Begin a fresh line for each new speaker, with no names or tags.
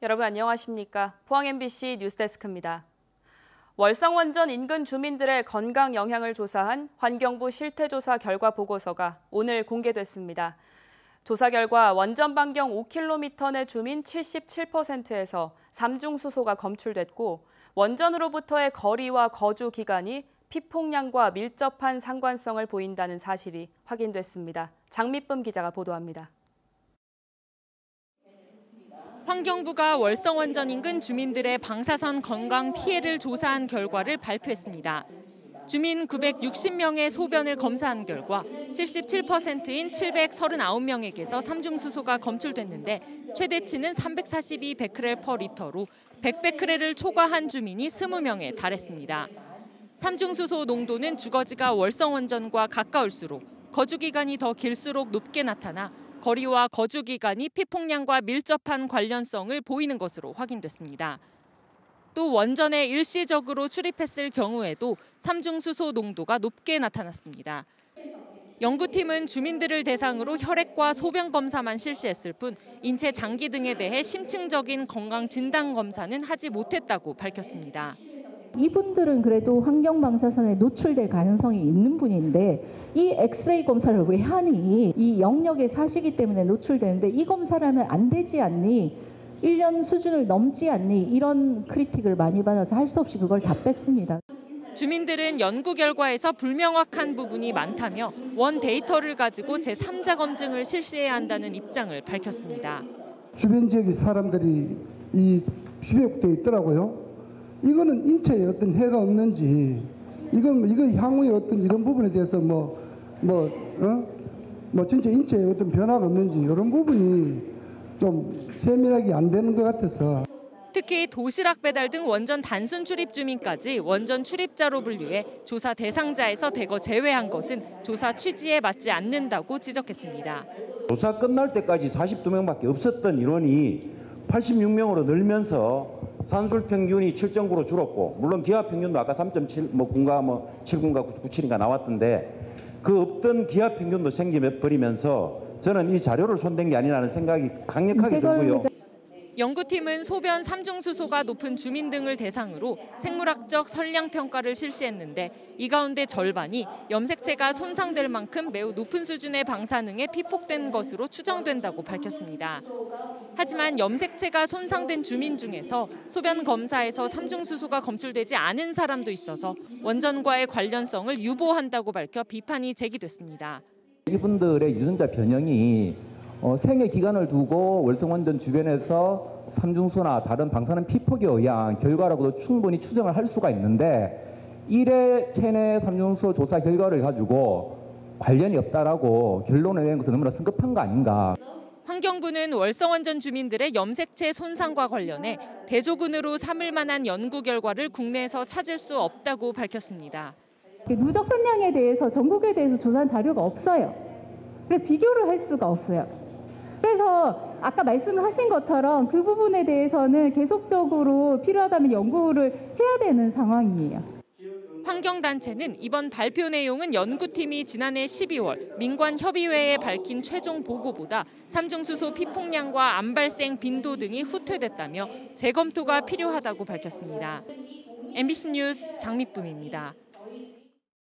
여러분 안녕하십니까? 포항 MBC 뉴스데스크입니다. 월성 원전 인근 주민들의 건강 영향을 조사한 환경부 실태조사 결과 보고서가 오늘 공개됐습니다. 조사 결과 원전 반경 5km 내 주민 77%에서 삼중수소가 검출됐고 원전으로부터의 거리와 거주 기간이 피폭량과 밀접한 상관성을 보인다는 사실이 확인됐습니다. 장미쁨 기자가 보도합니다.
환경부가 월성 원전 인근 주민들의 방사선 건강 피해를 조사한 결과를 발표했습니다. 주민 960명의 소변을 검사한 결과 77%인 739명에게서 삼중수소가 검출됐는데 최대치는 342베크렐/리터로 100베크렐을 초과한 주민이 20명에 달했습니다. 삼중수소 농도는 주거지가 월성 원전과 가까울수록 거주기간이 더 길수록 높게 나타나 거리와 거주 기간이 피폭량과 밀접한 관련성을 보이는 것으로 확인됐습니다. 또 원전에 일시적으로 출입했을 경우에도 삼중수소 농도가 높게 나타났습니다. 연구팀은 주민들을 대상으로 혈액과 소변 검사만 실시했을 뿐 인체 장기 등에 대해 심층적인 건강 진단 검사는 하지 못했다고 밝혔습니다.
이분들은 그래도 환경방사선에 노출될 가능성이 있는 분인데 이 엑스레이 검사를 왜 하니? 이 영역에 사시기 때문에 노출되는데 이 검사를 하면 안 되지 않니? 1년 수준을 넘지 않니? 이런 크리틱을 많이 받아서 할 수 없이 그걸 다 뺐습니다.
주민들은 연구 결과에서 불명확한 부분이 많다며 원 데이터를 가지고 제3자 검증을 실시해야 한다는 입장을 밝혔습니다.
주변 지역의 사람들이 이 피백돼 있더라고요. 이거는 인체에 어떤 해가 없는지, 이거 향후에 어떤 이런 부분에 대해서 진짜 인체에 어떤 변화가 없는지 이런 부분이 좀 세밀하게 안 되는 것 같아서.
특히 도시락 배달 등 원전 단순 출입 주민까지 원전 출입자로 분류해 조사 대상자에서 대거 제외한 것은 조사 취지에 맞지 않는다고 지적했습니다.
조사 끝날 때까지 42명밖에 없었던 인원이 86명으로 늘면서 산술 평균이 7.9로 줄었고, 물론 기하 평균도 아까 3.7, 7군가 97인가 나왔던데 그 없던 기하 평균도 생겨버리면서 저는 이 자료를 손댄 게 아니라는 생각이 강력하게 들고요.
연구팀은 소변 삼중수소가 높은 주민 등을 대상으로 생물학적 선량 평가를 실시했는데 이 가운데 절반이 염색체가 손상될 만큼 매우 높은 수준의 방사능에 피폭된 것으로 추정된다고 밝혔습니다. 하지만 염색체가 손상된 주민 중에서 소변 검사에서 삼중수소가 검출되지 않은 사람도 있어서 원전과의 관련성을 유보한다고 밝혀 비판이 제기됐습니다.
이분들의 유전자 변형이 생애 기간을 두고 월성 원전 주변에서 삼중수소나 다른 방사능 피폭에 의한 결과라고도 충분히 추정을 할 수가 있는데 1회 체내 삼중수소 조사 결과를 가지고 관련이 없다라고 결론을 내는 것은 너무나 성급한 거 아닌가.
환경부는 월성 원전 주민들의 염색체 손상과 관련해 대조군으로 삼을 만한 연구 결과를 국내에서 찾을 수 없다고 밝혔습니다.
누적 선량에 대해서 전국에 대해서 조사한 자료가 없어요. 그래서 비교를 할 수가 없어요. 그래서 아까 말씀을 하신 것처럼 그 부분에 대해서는 계속적으로 필요하다면 연구를 해야 되는 상황이에요.
환경단체는 이번 발표 내용은 연구팀이 지난해 12월 민관협의회에 밝힌 최종 보고보다 삼중수소 피폭량과 암 발생 빈도 등이 후퇴됐다며 재검토가 필요하다고 밝혔습니다. MBC 뉴스 장미쁨입니다.